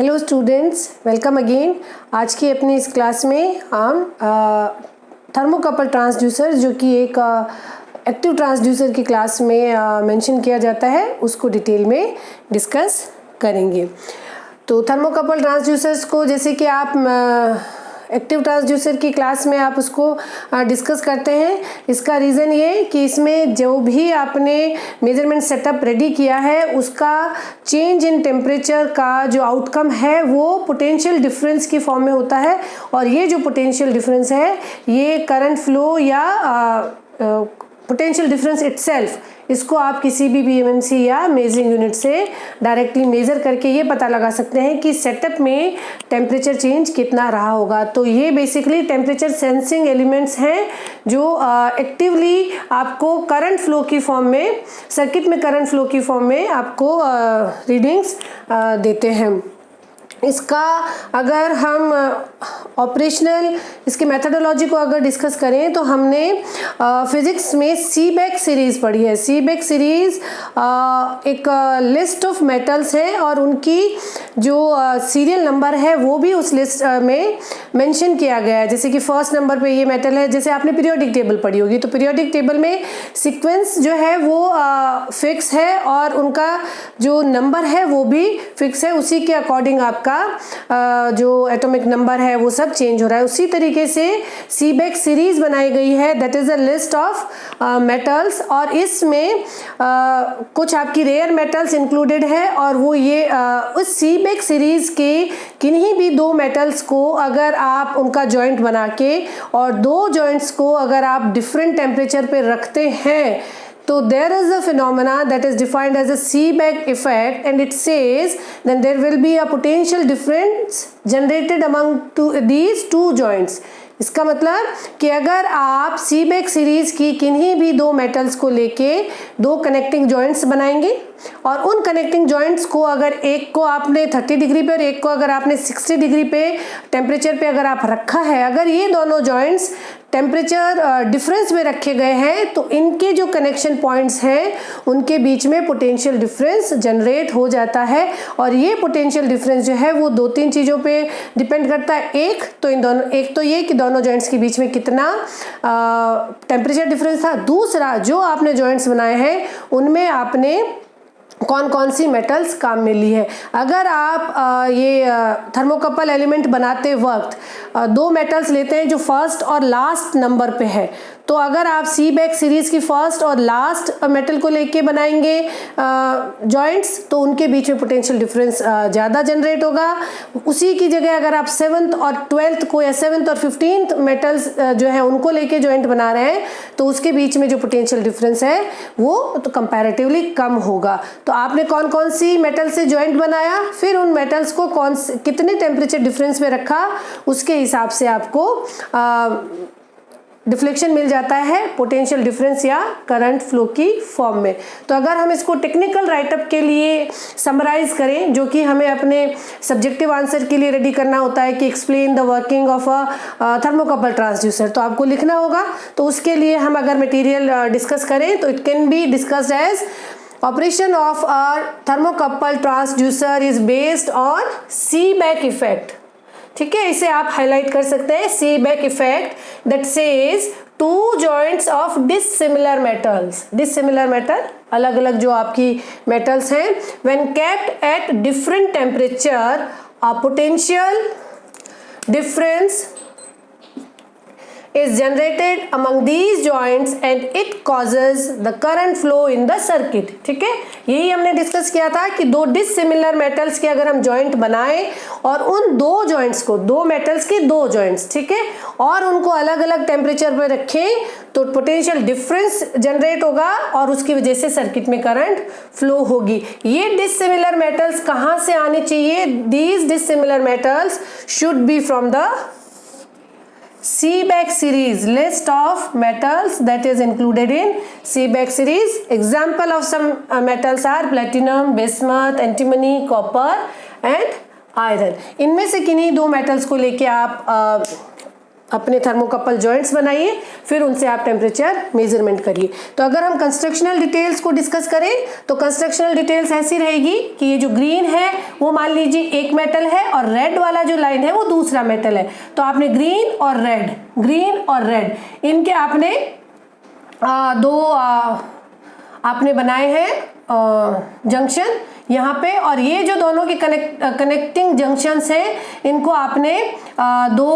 Hello students, welcome again. आज की अपनी इस क्लास में हम थर्मोकपल ट्रांसड्यूसर जो कि एक एक्टिव ट्रांसड्यूसर की क्लास में मेंशन किया जाता है उसको डिटेल में डिस्कस करेंगे। तो थर्मोकपल ट्रांसड्यूसर्स को जैसे कि आप एक्टिव ट्रांसड्यूसर की क्लास में आप उसको डिस्कस करते हैं। इसका रीज़न ये कि इसमें जो भी आपने मेजरमेंट सेटअप रेडी किया है उसका चेंज इन टेम्परेचर का जो आउटकम है वो पोटेंशियल डिफरेंस की फॉर्म में होता है, और ये जो पोटेंशियल डिफरेंस है ये करंट फ्लो या पोटेंशियल डिफरेंस इटसेल्फ, इसको आप किसी भी बीएमएमसी या मेजरिंग यूनिट से डायरेक्टली मेज़र करके ये पता लगा सकते हैं कि सेटअप में टेम्परेचर चेंज कितना रहा होगा। तो ये बेसिकली टेम्परेचर सेंसिंग एलिमेंट्स हैं जो एक्टिवली आपको करंट फ्लो की फॉर्म में, सर्किट में करंट फ्लो की फॉर्म में आपको रीडिंग्स देते हैं। इसका अगर हम ऑपरेशनल इसकी मेथडोलॉजी को अगर डिस्कस करें तो हमने फिज़िक्स में सीबेक सीरीज़ पढ़ी है। सीबेक सीरीज़ एक लिस्ट ऑफ मेटल्स है और उनकी जो सीरियल नंबर है वो भी उस लिस्ट में मेंशन किया गया है। जैसे कि फर्स्ट नंबर पे ये मेटल है, जैसे आपने पीरियोडिक टेबल पढ़ी होगी तो पीरियोडिक टेबल में सीक्वेंस जो है वो फिक्स है और उनका जो नंबर है वो भी फिक्स है। उसी के अकॉर्डिंग आपका जो एटॉमिक नंबर है वो सब चेंज हो रहा है। उसी तरीके से सीबेक सीरीज बनाई गई है, that is a list of metals, और इसमें कुछ आपकी रेयर मेटल्स इंक्लूडेड है। और वो ये उस सीबेक सीरीज के किन्हीं भी दो मेटल्स को अगर आप उनका जॉइंट बना के और दो जॉइंट्स को अगर आप डिफरेंट टेम्परेचर पे रखते हैं तो there is a phenomena that is defined as a Seebeck effect, and it says then there will be a potential difference generated among these two joints. इसका मतलब कि अगर आप सीबेक सीरीज की किन्हीं भी दो मेटल्स को लेके दो कनेक्टिंग जॉइंट्स बनाएंगे और उन कनेक्टिंग जॉइंट्स को अगर एक को आपने 30 डिग्री पे और एक को अगर आपने 60 डिग्री पे टेम्परेचर पे अगर आप रखा है, अगर ये दोनों जॉइंट्स टेम्परेचर डिफरेंस में रखे गए हैं तो इनके जो कनेक्शन पॉइंट्स हैं उनके बीच में पोटेंशियल डिफरेंस जनरेट हो जाता है। और ये पोटेंशियल डिफरेंस जो है वो दो तीन चीज़ों पे डिपेंड करता है। एक तो ये कि दोनों जॉइंट्स के बीच में कितना टेम्परेचर डिफरेंस था। दूसरा, जो आपने जॉइंट्स बनाए हैं उनमें आपने कौन कौन सी मेटल्स काम में ली है। अगर आप ये थर्मोकपल एलिमेंट बनाते वक्त दो मेटल्स लेते हैं जो फर्स्ट और लास्ट नंबर पे है, तो अगर आप सीबेक सीरीज की फर्स्ट और लास्ट मेटल को लेके बनाएंगे जॉइंट्स तो उनके बीच में पोटेंशियल डिफरेंस ज़्यादा जनरेट होगा। उसी की जगह अगर आप 7th और 12th को या 7th और 15th मेटल्स जो है उनको लेके जॉइंट बना रहे हैं तो उसके बीच में जो पोटेंशियल डिफरेंस है वो तो कंपैरेटिवली कम होगा। तो आपने कौन कौन सी मेटल से जॉइंट बनाया, फिर उन मेटल्स को कितने टेम्परेचर डिफरेंस में रखा, उसके हिसाब से आपको डिफ्लेक्शन मिल जाता है पोटेंशियल डिफरेंस या करंट फ्लो की फॉर्म में। तो अगर हम इसको टेक्निकल राइटअप के लिए समराइज करें, जो कि हमें अपने सब्जेक्टिव आंसर के लिए रेडी करना होता है कि explain the working of a thermocouple transducer, तो आपको लिखना होगा। तो उसके लिए हम अगर मटेरियल डिस्कस करें तो it can be discussed as operation of a thermocouple transducer is based on Seebeck effect. ठीक है, इसे आप हाईलाइट कर सकते हैं। Seebeck effect that says two joints of dissimilar metals, dissimilar metal अलग अलग जो आपकी मेटल्स हैं, when kept at different temperature a potential difference is generated among these joints and it causes the current flow in the circuit। ठीक है, यही हमने discuss किया था कि दो डिसिमिलर मेटल्स के अगर हम जॉइंट बनाएं और उन दो जॉइंट्स को, दो मेटल्स के दो जॉइंट्स, ठीक है, और उनको अलग अलग टेम्परेचर पर रखें तो पोटेंशियल डिफरेंस जनरेट होगा और उसकी वजह से सर्किट में करंट फ्लो होगी। ये डिसिमिलर मेटल्स कहाँ से आने चाहिए? These dissimilar metals should be from the Seebeck series, list of metals that is included in Seebeck series. Example of some metals are platinum, bismuth, antimony, copper and iron. इनमें से किन्हीं दो metals को लेके आप अपने थर्मोकपल जॉइंट्स बनाइए, फिर उनसे आप टेम्परेचर मेजरमेंट करिए। तो अगर हम कंस्ट्रक्शनल डिटेल्स को डिस्कस करें तो कंस्ट्रक्शनल डिटेल्स ऐसी रहेगी कि ये जो ग्रीन है वो मान लीजिए एक मेटल है और रेड वाला जो लाइन है वो दूसरा मेटल है। तो आपने ग्रीन और रेड इनके आपने दो आपने बनाए हैं जंक्शन यहाँ पे, और ये जो दोनों के कनेक्टिंग जंक्शंस हैं इनको आपने दो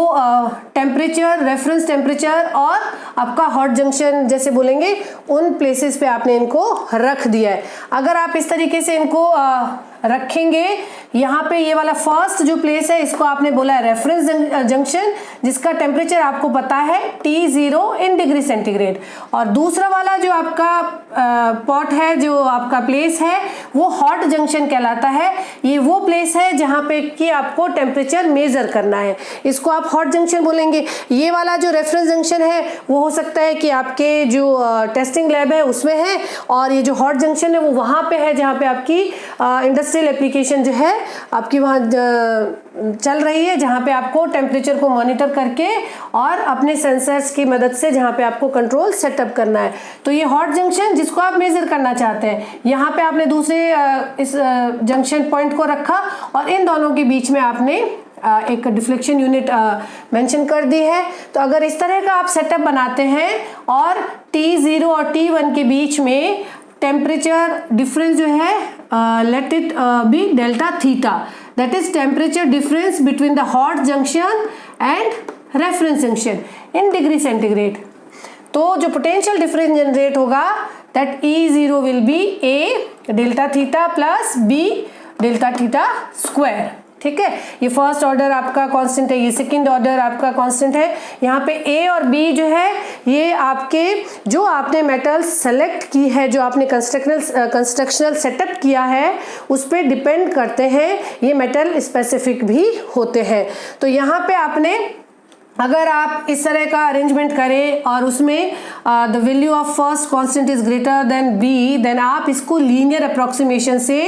टेम्परेचर, रेफरेंस टेम्परेचर और आपका हॉट जंक्शन जैसे बोलेंगे उन प्लेसेस पे आपने इनको रख दिया है। अगर आप इस तरीके से इनको रखेंगे, यहाँ पे ये वाला फर्स्ट जो प्लेस है इसको आपने बोला है रेफरेंस जंक्शन, जिसका टेम्परेचर आपको पता है T0 इन डिग्री सेंटीग्रेड, और दूसरा वाला जो आपका पॉट है, जो आपका प्लेस है वो हॉट जंक्शन कहलाता है। ये वो प्लेस है जहाँ पे कि आपको टेम्परेचर मेजर करना है, इसको आप हॉट जंक्शन बोलेंगे। ये वाला जो रेफरेंस जंक्शन है वो हो सकता है कि आपके जो टेस्टिंग लैब है उसमें है, और ये जो हॉट जंक्शन है वो वहाँ पे है जहाँ पे आपकी इंडस्ट्रियल एप्लीकेशन जो है आपकी वहाँ चल रही है, जहाँ पे आपको टेम्परेचर को मॉनिटर करके और अपने सेंसर्स की मदद से जहाँ पे आपको कंट्रोल सेटअप करना है। तो ये हॉट जंक्शन जिसको आप मेजर करना चाहते हैं, यहाँ पे आपने दूसरे इस जंक्शन पॉइंट को रखा और इन दोनों के बीच में आपने एक डिफ्लेक्शन यूनिट मेंशन कर दी है। तो अगर इस तरह का आप सेटअप बनाते हैं और T0 और T1 के बीच में टेम्परेचर डिफरेंस जो है let it be delta theta, that is temperature difference between the hot junction and reference junction in degree centigrade. तो जो पोटेंशियल डिफरेंस जनरेट होगा that E0 will be A delta theta plus B delta theta square. ठीक है, ये first order आपका constant है, ये second order आपका कांस्टेंट है। यहाँ पे A और B जो है ये आपके जो आपने मेटल सेलेक्ट की है, जो आपने कंस्ट्रक्शनल सेटअप किया है उस पर डिपेंड करते हैं, ये मेटल स्पेसिफिक भी होते हैं। तो यहाँ पे आपने अगर आप इस तरह का अरेंजमेंट करें और उसमें the value of first constant is greater than B, then आप इसको लीनियर अप्रोक्सीमेशन से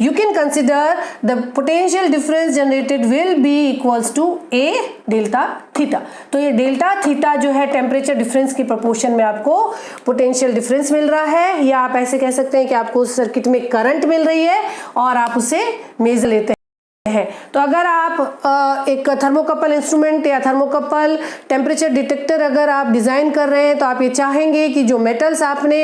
you can consider the potential difference generated will be equals to A delta theta. तो ये डेल्टा थीटा जो है टेम्परेचर डिफरेंस की प्रोपोर्शन में आपको पोटेंशियल डिफरेंस मिल रहा है, या आप ऐसे कह सकते हैं कि आपको उस सर्किट में करंट मिल रही है और आप उसे मेजर लेते हैं। तो अगर आप एक थर्मोकपल इंस्ट्रूमेंट या थर्मोकपल टेम्परेचर डिटेक्टर अगर आप डिज़ाइन कर रहे हैं तो आप ये चाहेंगे कि जो मेटल्स आपने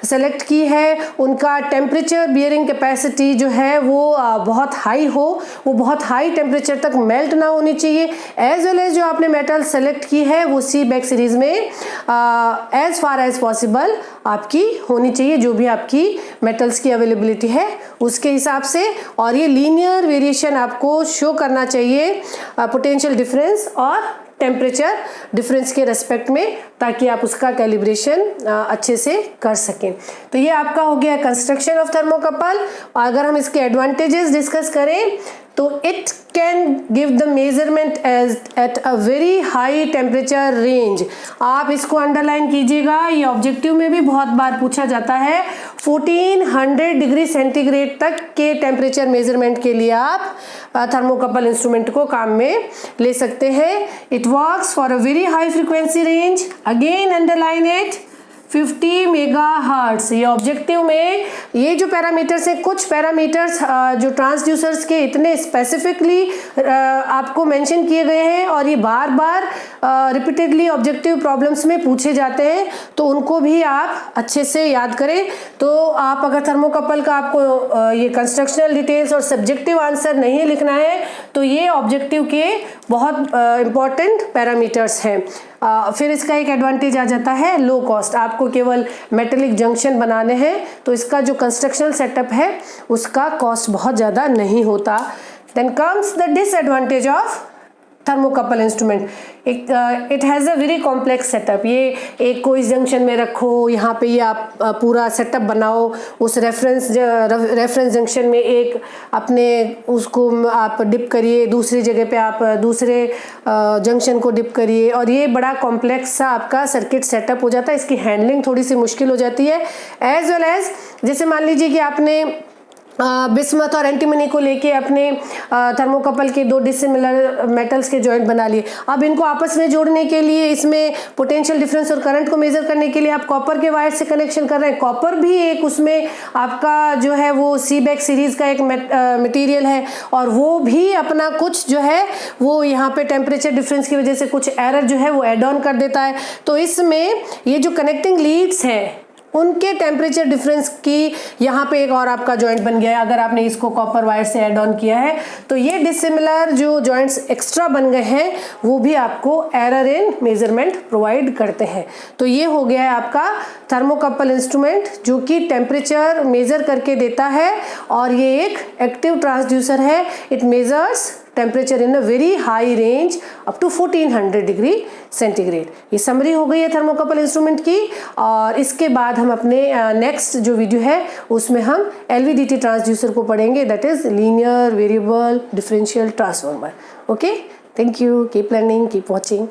सेलेक्ट की है उनका टेम्परेचर बियरिंग कैपेसिटी जो है वो बहुत हाई हो, वो बहुत हाई टेम्परेचर तक मेल्ट ना होनी चाहिए, एज वेल एज जो आपने मेटल सेलेक्ट की है वो C-BEC सीरीज में एज फार एज पॉसिबल आपकी होनी चाहिए, जो भी आपकी मेटल्स की अवेलेबिलिटी है उसके हिसाब से। और ये लीनियर वेरिएशन आपको शो करना चाहिए पोटेंशियल डिफरेंस और टेम्परेचर डिफरेंस के रेस्पेक्ट में, ताकि आप उसका कैलिब्रेशन अच्छे से कर सकें। तो ये आपका हो गया कंस्ट्रक्शन ऑफ थर्मोकपल। अगर हम इसके एडवांटेजेस डिस्कस करें तो it can give the measurement as at a very high temperature range. आप इसको अंडरलाइन कीजिएगा, ये ऑब्जेक्टिव में भी बहुत बार पूछा जाता है। 1400 डिग्री सेंटीग्रेड तक के टेम्परेचर मेजरमेंट के लिए आप थर्मोकपल इंस्ट्रूमेंट को काम में ले सकते हैं। It works for a very high frequency range, again underline it 50 megahertz. ये ऑब्जेक्टिव में ये जो पैरामीटर्स हैं, कुछ पैरामीटर्स जो ट्रांसड्यूसर्स के इतने स्पेसिफिकली आपको मेंशन किए गए हैं और ये बार बार रिपीटेडली ऑब्जेक्टिव प्रॉब्लम्स में पूछे जाते हैं, तो उनको भी आप अच्छे से याद करें। तो आप अगर थर्मोकपल का आपको ये कंस्ट्रक्शनल डिटेल्स और सब्जेक्टिव आंसर नहीं लिखना है तो ये ऑब्जेक्टिव के बहुत इंपॉर्टेंट पैरामीटर्स हैं। फिर इसका एक एडवांटेज आ जाता है लो कॉस्ट। आपको केवल मेटेलिक जंक्शन बनाने हैं तो इसका जो कंस्ट्रक्शनल सेटअप है उसका कॉस्ट बहुत ज़्यादा नहीं होता। Then comes the disadvantage of thermocouple instrument. It has a very complex setup. ये एक को इस जंक्शन में रखो, यहाँ पे ये आप पूरा सेटअप बनाओ, उस रेफरेंस जंक्शन में एक अपने उसको आप डिप करिए, दूसरी जगह पे आप दूसरे जंक्शन को डिप करिए, और ये बड़ा कॉम्प्लेक्स सा आपका सर्किट सेटअप हो जाता है। इसकी हैंडलिंग थोड़ी सी मुश्किल हो जाती है। एज वेल एज जैसे मान लीजिए कि आपने बिस्मथ और एंटीमनी को लेके अपने थर्मोकपल के दो डिसिमिलर मेटल्स के जॉइंट बना लिए। अब इनको आपस में जोड़ने के लिए, इसमें पोटेंशियल डिफरेंस और करंट को मेजर करने के लिए आप कॉपर के वायर से कनेक्शन कर रहे हैं। कॉपर भी एक उसमें आपका जो है वो सीबेक सीरीज का एक मटेरियल है, और वो भी अपना कुछ जो है वो यहाँ पे टेम्परेचर डिफरेंस की वजह से कुछ एरर जो है वो एड ऑन कर देता है। तो इसमें ये जो कनेक्टिंग लीड्स हैं उनके टेम्परेचर डिफरेंस की यहाँ पे एक और आपका जॉइंट बन गया है। अगर आपने इसको कॉपर वायर से ऐड ऑन किया है तो ये डिसिमिलर जो जॉइंट्स एक्स्ट्रा बन गए हैं वो भी आपको एरर इन मेजरमेंट प्रोवाइड करते हैं। तो ये हो गया है आपका थर्मोकपल इंस्ट्रूमेंट जो कि टेम्परेचर मेजर करके देता है, और ये एक एक्टिव ट्रांसड्यूसर है। It measures temperature in a very high range up to 1400 degree centigrade. ये समरी हो गई है थर्मोकपल इंस्ट्रूमेंट की। और इसके बाद हम अपने नेक्स्ट जो वीडियो है उसमें हम LVDT ट्रांसड्यूसर को पढ़ेंगे, that is linear variable differential transformer. Okay, thank you, keep learning, keep watching.